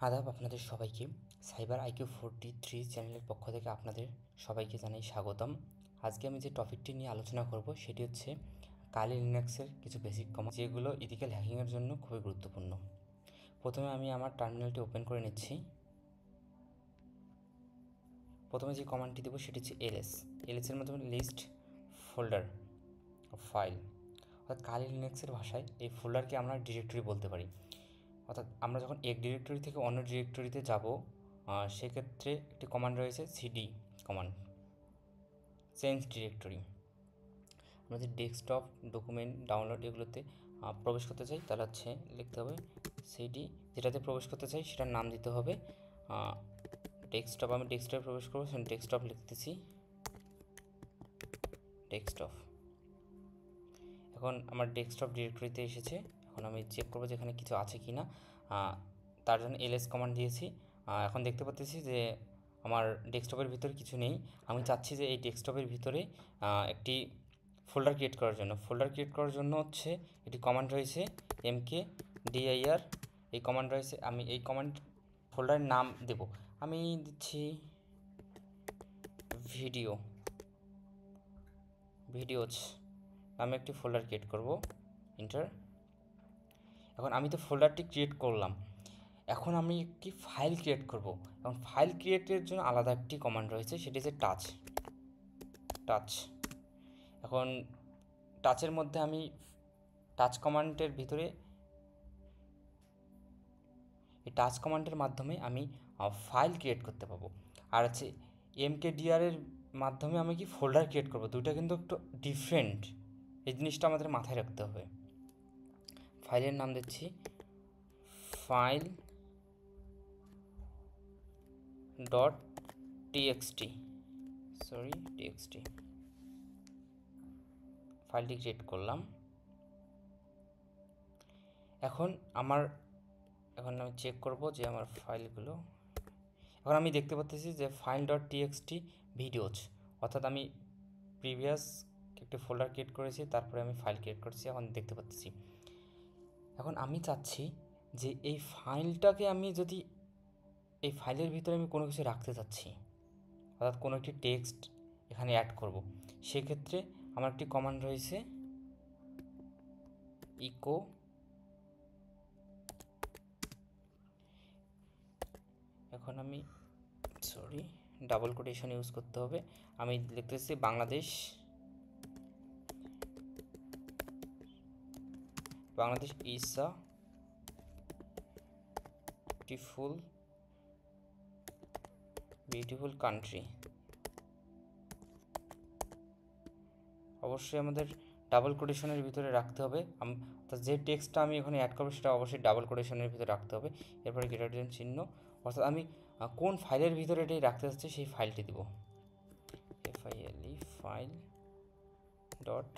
আদাব আপনাদের সবাইকে সাইবার আইকিউ 43 চ্যানেলের পক্ষ থেকে আপনাদের সবাইকে জানাই স্বাগতম। আজকে আমি যে টপিকটি নিয়ে আলোচনা করব সেটি হচ্ছে কালি লিনাক্সের কিছু বেসিক কমান্ড যেগুলো ইথিক্যাল হ্যাকিংয়ের জন্য খুবই গুরুত্বপূর্ণ। প্রথমে আমি আমার টার্মিনালটি ওপেন করে নিচ্ছি। প্রথমে যে কমান্ডটি দেবো সেটি হচ্ছে এলএসের মাধ্যমে লিস্ট ফোল্ডার ফাইল, অর্থাৎ কালি লিনাক্সের ভাষায় এই ফোল্ডারকে আমরা ডিরেক্টরি বলতে পারি। অর্থাৎ আমরা যখন এক ডিরেক্টরি থেকে অন্য ডিরেক্টরিতে যাব সেক্ষেত্রে একটি কমান্ড রয়েছে সিডি কমান্ড, চেঞ্জ ডিরেক্টরি। আমরা যে ডেস্কটপ ডকুমেন্ট ডাউনলোড এগুলোতে প্রবেশ করতে চাই তাহলে হচ্ছে লিখতে হবে সিডি, যেটাতে প্রবেশ করতে চাই সেটার নাম দিতে হবে ডেস্কটপ। আমি ডেস্কটপে প্রবেশ করবো, সেখানে ডেস্কটপ লিখতেছি ডেস্কটপ। এখন আমার ডেস্কটপ ডিরেক্টরিতে এসেছে। এখন আমি চেক করবো যে এখানে কিছু আছে কি না। তার জন্য এলএস কমান্ড দিয়েছি। এখন দেখতে পাচ্ছি যে আমার ডেস্কটপের ভিতরে কিছু নেই। আমি চাচ্ছি যে এই ডেস্কটপের ভিতরে একটি ফোল্ডার ক্রিয়েট করার জন্য হচ্ছে একটি কমান্ড রয়েছে mkdir। এই কমান্ড রয়েছে, আমি এই কমান্ড ফোল্ডারের নাম দেব। আমি দিচ্ছি ভিডিওজ আমি একটি ফোল্ডার ক্রিয়েট করব, এন্টার। এখন আমি তো ফোল্ডারটি ক্রিয়েট করলাম, এখন আমি একটি ফাইল ক্রিয়েট করব। এবং ফাইল ক্রিয়েটের জন্য আলাদা একটি কমান্ড রয়েছে, সেটি হচ্ছে টাচ। এখন টাচের মধ্যে আমি টাচ কমান্ডের ভিতরে এই টাচ কমান্ডের মাধ্যমে আমি ফাইল ক্রিয়েট করতে পারবো। আর হচ্ছে mkdir এর মাধ্যমে আমি কি ফোল্ডার ক্রিয়েট করব। দুইটা কিন্তু একটু ডিফারেন্ট, এই জিনিসটা আমাদের মাথায় রাখতে হবে। ফাইলের নাম দিচ্ছি ফাইল ডট টিএক্সটি ফাইলটি ক্রিয়েট করলাম। এখন আমি চেক করব যে আমার ফাইলগুলো, এখন আমি দেখতে পাচ্ছি যে ফাইল ডট টিএক্সটি ভিডিওজ, অর্থাৎ আমি প্রিভিয়াস একটি ফোল্ডার ক্রিয়েট করেছি, তারপরে আমি ফাইল ক্রিয়েট করেছি, এখন দেখতে পাচ্ছি। এখন আমি চাচ্ছি যে এই ফাইলটাকে আমি যদি এই ফাইলের ভিতরে আমি কোনো কিছু রাখতে চাচ্ছি, অর্থাৎ কোনো একটি টেক্সট এখানে অ্যাড করব, সেক্ষেত্রে আমার একটি কমান্ড রয়েছে ইকো। এখন আমি ডাবল কোটেশন ইউজ করতে হবে। আমি লিখতেছি Bangladesh is a beautiful country. অবশ্যই আমাদের ডাবল কোটেশনের ভিতরে রাখতে হবে। যে টেক্সটটা আমি এখানে অ্যাড করবো সেটা অবশ্যই ডাবল কোটেশনের ভিতরে রাখতে হবে। এরপরে গ্রেটার দেন চিহ্ন, অর্থাৎ আমি কোন ফাইলের ভিতরে এটাই রাখতে চাচ্ছি সেই ফাইলটি দিব, ফাইল ডট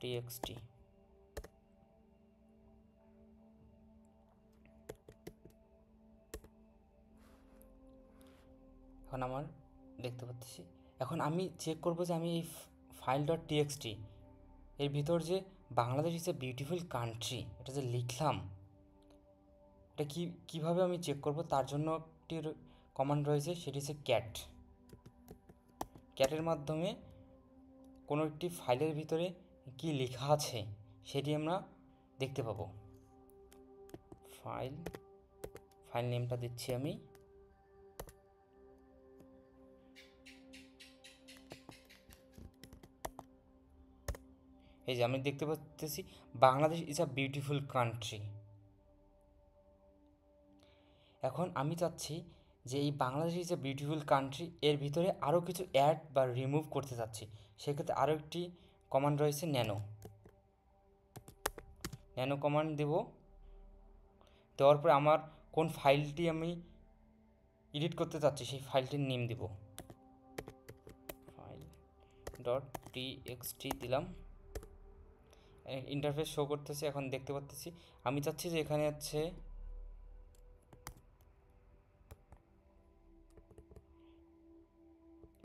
টিএক্সটি। এখন আমার দেখতে পাচ্ছি, এখন আমি চেক করবো যে আমি এই ফাইল ডট টিএক্সটি এর ভিতর যে Bangladesh is a beautiful country এটা যে লিখলাম, এটা কীভাবে আমি চেক করব। তার জন্য একটি কমান্ড রয়েছে, সেটি হচ্ছে ক্যাটের মাধ্যমে কোনো একটি ফাইলের ভিতরে কি লেখা আছে সেটি আমরা দেখতে পাবো। ফাইল নেমটা দিচ্ছি আমি, এই যে আমি দেখতে পাচ্ছি Bangladesh is a beautiful country. এখন আমি চাচ্ছি যে এই Bangladesh is a beautiful country এর ভিতরে আরও কিছু অ্যাড বা রিমুভ করতে চাচ্ছি, সেক্ষেত্রে আরও একটি কমান্ড রয়েছে ন্যানো কমান্ড দেব। দেওয়ার পরে আমার কোন ফাইলটি আমি এডিট করতে চাচ্ছি সেই ফাইলটির নেম দেব, ফাইল ডট টিএক্সটি দিলাম। ইন্টারফেস শো করতেছে, এখন দেখতে পাচ্ছি আমি চাচ্ছি যে এখানে হচ্ছে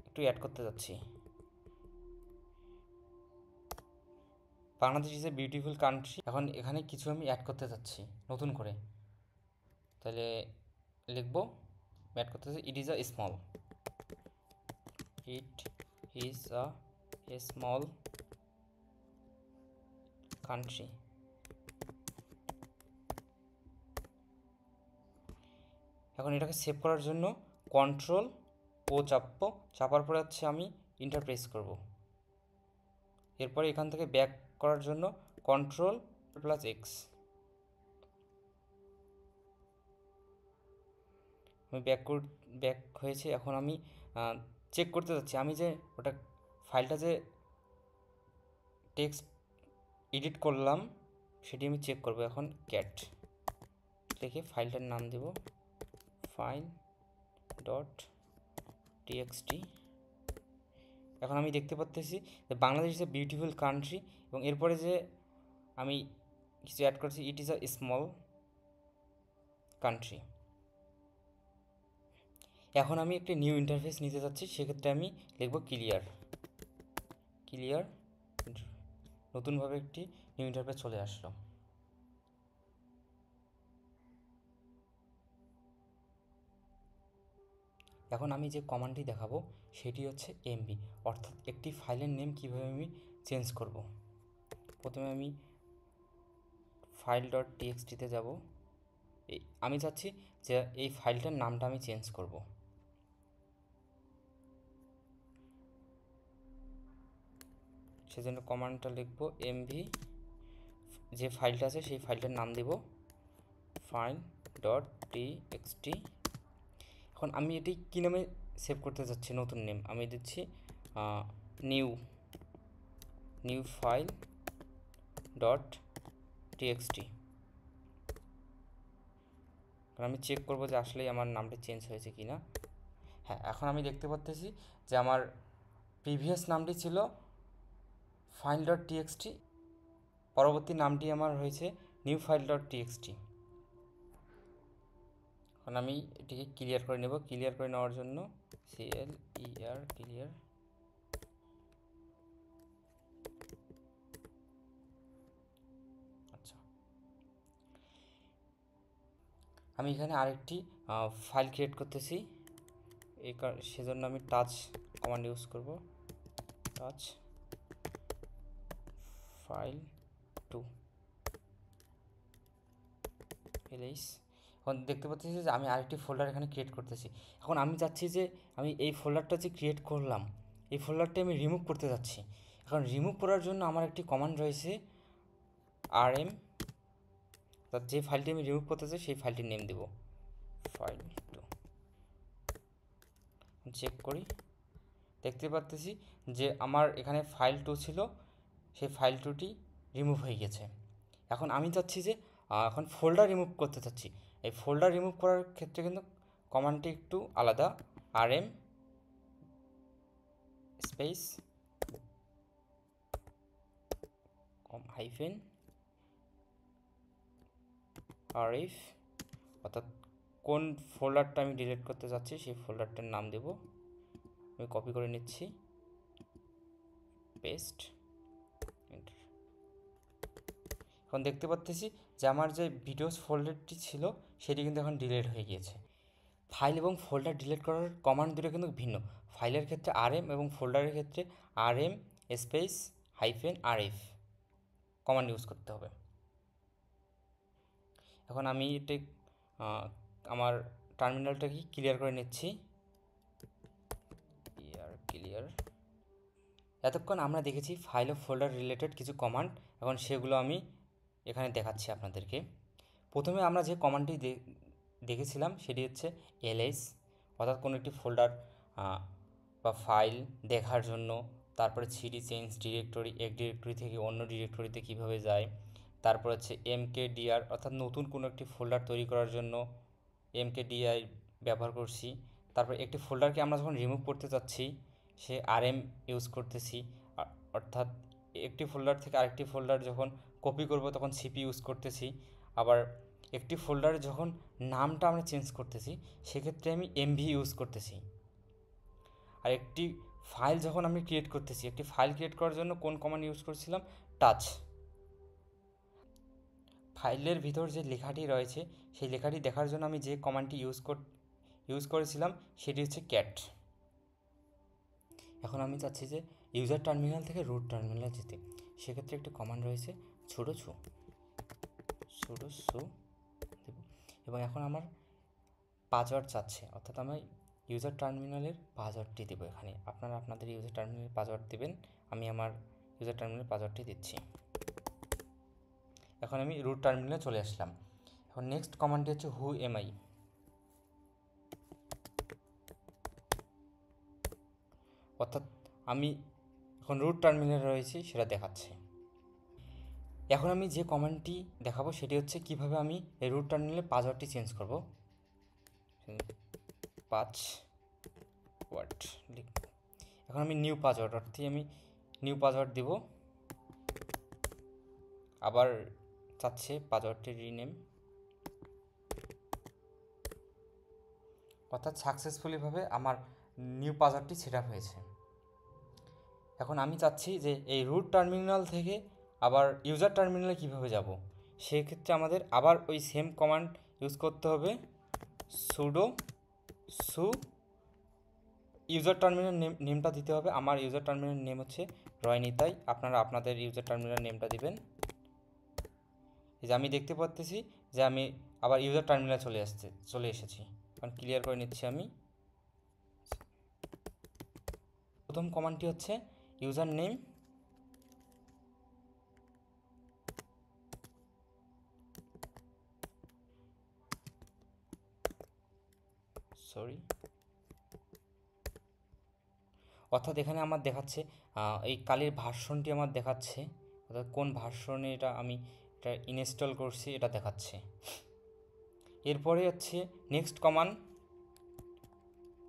একটু অ্যাড করতে যাচ্ছি Bangladesh is a beautiful country. এখন এখানে কিছু আমি অ্যাড করতে যাচ্ছি নতুন করে, তাহলে লিখবো, অ্যাড করতে হচ্ছে it is a small, it is a small country. এখন এটাকে সেভ করার জন্য কন্ট্রোল ও চাপবো, চাপার পরে হচ্ছে আমি ইন্টার প্রেস করব। এরপরে এখান থেকে ব্যাক করার জন্য কন্ট্রোল প্লাস এক্স, আমি ব্যাক হয়েছে। এখন আমি চেক করতে যাচ্ছি আমি যে ওটা ফাইলটা যে টেক্সট এডিট করলাম সেটি আমি চেক করব। এখন ক্যাট লিখে ফাইলটার নাম দেব ফাইল ডট টিএক্সটি। এখন আমি দেখতে পাচ্ছি যে Bangladesh is a beautiful country, এবং এরপরে যে আমি কিছু অ্যাড করছি, it is a small country. এখন আমি একটি নিউ ইন্টারফেস নিতে যাচ্ছি, সেক্ষেত্রে আমি লিখব ক্লিয়ার। নতুনভাবে একটি নিউ ইন্টারফেস চলে আসলো। এখন আমি যে কমান্ডটি দেখাবো সেটি হচ্ছে এমভি, অর্থাৎ একটি ফাইলের নেম কীভাবে আমি চেঞ্জ করব। প্রথমে আমি ফাইল ডট টিএক্সটিতে যাব। আমি চাচ্ছি যে এই ফাইলটার নামটা আমি চেঞ্জ করব। সেজন্য কমান্ডটা লিখব এমভি, যে ফাইলটা আছে সেই ফাইলটার নাম দেব ফাইল ডট টিএক্সটি। এখন আমি এটি কী নামে সেভ করতে চাচ্ছি, নতুন নেম আমি দিচ্ছি নিউ ফাইল ডট টিএক্সটি। কারণ আমি চেক করব যে আসলেই আমার নামটা চেঞ্জ হয়েছে কি না। হ্যাঁ, এখন আমি দেখতে পাচ্ছি যে আমার প্রিভিয়াস নামটি ছিল ফাইল ডট টিএক্সটি, পরবর্তী নামটি আমার হয়েছে নিউ ফাইল ডট টিএক্সটি। এখন আমি এটিকে ক্লিয়ার করে নেব। ক্লিয়ার করে নেওয়ার জন্য ক্লিয়ার। আচ্ছা, আমি এখানে আরেকটি ফাইল ক্রিয়েট করতেছি, সেজন্য আমি টাচ কমান্ড ইউজ করব, টাচ ফাইল 2 এলএস। এখন দেখতে পাচ্ছি যে আমি আরেকটি ফোল্ডার এখানে ক্রিয়েট করতেছি। এখন আমি চাচ্ছি যে আমি এই ফোল্ডারটা যে ক্রিয়েট করলাম এই ফোল্ডারটি আমি রিমুভ করতে যাচ্ছি। এখন রিমুভ করার জন্য আমার একটি কমান্ড রয়েছে rm, যে ফাইলটি আমি রিমুভ করতে চাই সেই ফাইলটির নেম দেব ফাইল 2। চেক করি, দেখতে পাচ্ছি যে আমার এখানে ফাইল 2 ছিল, সেই ফাইল 2টি রিমুভ হয়ে গেছে। এখন আমি চাচ্ছি যে এখন ফোল্ডার রিমুভ করতে চাচ্ছি। এই ফোল্ডার রিমুভ করার ক্ষেত্রে কিন্তু কমান্ডটি একটু আলাদা, rm স্পেস হাইফেন rf, অর্থাৎ কোন ফোল্ডারটা আমি ডিলিট করতে যাচ্ছি সেই ফোল্ডারটার নাম দেব। আমি কপি করে নিচ্ছি, পেস্ট, এন্টার। এখন দেখতে পাচ্ছি যে আমার যে ভিডিওস ফোল্ডারটি ছিল সেটি কিন্তু এখন ডিলিট হয়ে গিয়েছে। ফাইল এবং ফোল্ডার ডিলিট করার কমান্ড দুটো কিন্তু ভিন্ন। ফাইলের ক্ষেত্রে rm এবং ফোল্ডারের ক্ষেত্রে rm space hyphen rf command use করতে হবে। এখন আমি এটি আমার টার্মিনালটাকে ক্লিয়ার করে নিচ্ছি, ক্লিয়ার। এতক্ষণ আমরা দেখেছি ফাইল ও ফোল্ডার রিলেটেড কিছু কমান্ড, এখন সেগুলো আমি এখানে দেখাচ্ছি আপনাদেরকে। প্রথমে আমরা যে কমান্ডটি দেখেছিলাম সেটি হচ্ছে ls, অর্থাৎ কোনো একটি ফোল্ডার বা ফাইল দেখার জন্য। তারপরে cd চেঞ্জ ডিরেক্টরি, এক ডিরেক্টরি থেকে অন্য ডিরেক্টরিতে কীভাবে যায়। তারপর হচ্ছে mkdir, অর্থাৎ নতুন কোনো একটি ফোল্ডার তৈরি করার জন্য mkdir ব্যবহার করছি। তারপর একটি ফোল্ডারকে আমরা যখন রিমুভ করতে চাচ্ছি সে rm ইউজ করতেছি, অর্থাৎ একটি ফোল্ডার থেকে আরেকটি ফোল্ডার যখন কপি করব তখন cp ইউজ করতেছি। আবার একটি ফোল্ডারে যখন নামটা আমরা চেঞ্জ করতেছি সেক্ষেত্রে আমি mv ইউজ করতেছি। আর একটি ফাইল যখন আমি ক্রিয়েট করতেছি, একটি ফাইল ক্রিয়েট করার জন্য কোন কমান্ড ইউজ করছিলাম, টাচ। ফাইলের ভিতর যে লেখাটি রয়েছে সেই লেখাটি দেখার জন্য আমি যে কমান্ডটি ইউজ করেছিলাম সেটি হচ্ছে ক্যাট। এখন আমি চাচ্ছি যে ইউজার টার্মিনাল থেকে রুট টার্মিনালে যেতে, সেক্ষেত্রে একটি কমান্ড রয়েছে সুডো সু দেব। এবং এখন আমার পাসওয়ার্ড চাচ্ছে, অর্থাৎ আমি ইউজার টার্মিনালের পাসওয়ার্ডটি দেবো। এখানে আপনারা আপনাদের ইউজার টার্মিনালের পাসওয়ার্ড দেবেন, আমি আমার ইউজার টার্মিনালের পাসওয়ার্ডটি দিচ্ছি। এখন আমি রুট টার্মিনালে চলে আসলাম। এখন নেক্সট কমান্ডটি হচ্ছে হু এম আই, অর্থাৎ আমি এখন রুট টার্মিনালে রয়েছি সেটা দেখাচ্ছে। এখন আমি যে কমান্ডটি দেখাবো সেটি হচ্ছে কিভাবে আমি এই রুট টার্মিনালে পাসওয়ার্ডটি চেঞ্জ করব। পাসওয়ার্ড লিখব। এখন আমি নিউ পাসওয়ার্ড, অর্থাৎ আমি নিউ পাসওয়ার্ড দেব। আবার চাচ্ছে পাসওয়ার্ডটি রিনেম, অর্থাৎ সাকসেসফুলিভাবে আমার নিউ পাসওয়ার্ডটি সেট আপ হয়েছে। এখন আমি চাচ্ছি যে এই রুট টার্মিনাল থেকে আবার ইউজার টার্মিনালে কিভাবে যাব, সেক্ষেত্রে আমাদের আবার ওই সেম কমান্ড ইউজ করতে হবে, সুডো সু ইউজার টার্মিনাল নেমটা দিতে হবে। আমার ইউজার টার্মিনাল নেম হচ্ছে রয়নিতাই, আপনারা আপনাদের ইউজার টার্মিনাল নেমটা দিবেন। এই যে আমি দেখতে পাচ্ছি যে আমি আবার ইউজার টার্মিনাল চলে এসেছি। কারণ ক্লিয়ার করে নিচ্ছি আমি। প্রথম কমান্ডটি হচ্ছে ইউজার নেম, অর্থাৎ এখানে আমার দেখাচ্ছে এই কালির ভার্সনটি আমার দেখাচ্ছে, অর্থাৎ কোন ভার্সনে এটা আমি এটা ইনস্টল করছি এটা দেখাচ্ছে। এরপরে হচ্ছে নেক্সট কমান্ড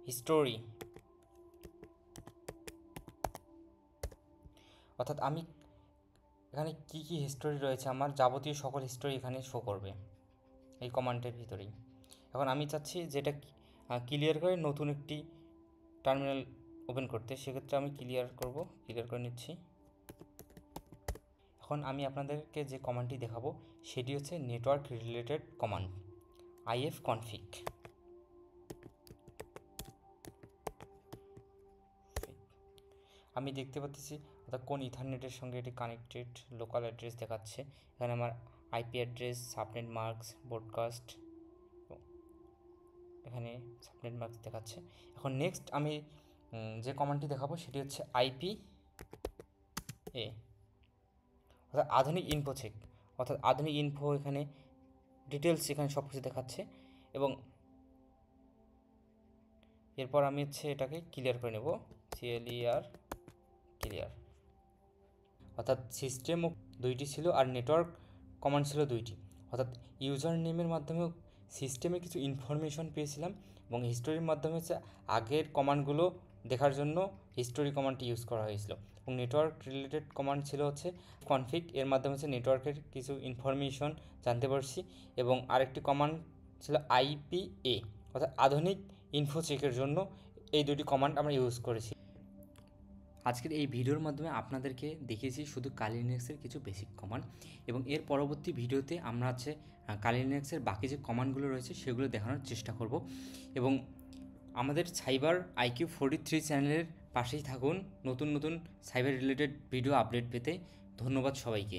হিস্টোরি, অর্থাৎ আমি এখানে কি কি হিস্টোরি রয়েছে আমার যাবতীয় সকল হিস্টোরি এখানে শো করবে এই কমান্ডের ভিতরেই। এখন আমি চাচ্ছি যেটা ক্লিয়ার করে নতুন একটি টার্মিনাল ওপেন করতে, সেক্ষেত্রে আমি ক্লিয়ার করে নিচ্ছি। এখন আমি আপনাদেরকে যে কমান্ডটি দেখাবো সেটি হচ্ছে নেটওয়ার্ক রিলেটেড কমান্ড ifconfig। আমি দেখতে পাচ্ছি অর্থাৎ কোন ইথারনেটের সঙ্গে এটি কানেক্টেড, লোকাল অ্যাড্রেস দেখাচ্ছে। এখানে আমার IP address, subnet marks, broadcast, এখানে সাবনেট মার্কস দেখাচ্ছে। এখন নেক্সট আমি যে কমান্ডটি দেখাবো সেটি হচ্ছে আইপি এ, অর্থাৎ আধুনিক ইনফো চেক, অর্থাৎ আধুনিক ইনফো এখানে ডিটেলস এখানে সব কিছু দেখাচ্ছে। এবং এরপর আমি হচ্ছে এটাকে ক্লিয়ার করে নেব, ক্লিয়ার। অর্থাৎ সিস্টেমও দুইটি ছিল আর নেটওয়ার্ক কমান্ড ছিল দুইটি, অর্থাৎ ইউজার নেমের মাধ্যমেও সিস্টেমে কিছু ইনফরমেশন পেয়েছিলাম এবং হিস্টোরির মাধ্যমে হচ্ছে আগের কমান্ডগুলো দেখার জন্য হিস্টোরি কমান্ডটি ইউজ করা হয়েছিল। এবং নেটওয়ার্ক রিলেটেড কমান্ড ছিল হচ্ছে কনফিগ, এর মাধ্যমে হচ্ছে নেটওয়ার্কের কিছু ইনফরমেশন জানতে পারছি। এবং আরেকটি কমান্ড ছিল আইপিএ, অর্থাৎ আধুনিক ইনফো চেকের জন্য এই দুটি কমান্ড আমরা ইউজ করেছি। আজকের এই ভিডিওর মাধ্যমে আপনাদেরকে দেখিয়েছি শুধু কালি লিনাক্সের কিছু বেসিক কমান্ড, এবং এর পরবর্তী ভিডিওতে আমরা হচ্ছে কালি লিনাক্সের বাকি যে কমান্ডগুলো রয়েছে সেগুলো দেখানোর চেষ্টা করব। এবং আমাদের সাইবার আইকিউ 43 চ্যানেলের পাশেই থাকুন নতুন নতুন সাইবার রিলেটেড ভিডিও আপডেট পেতে। ধন্যবাদ সবাইকে।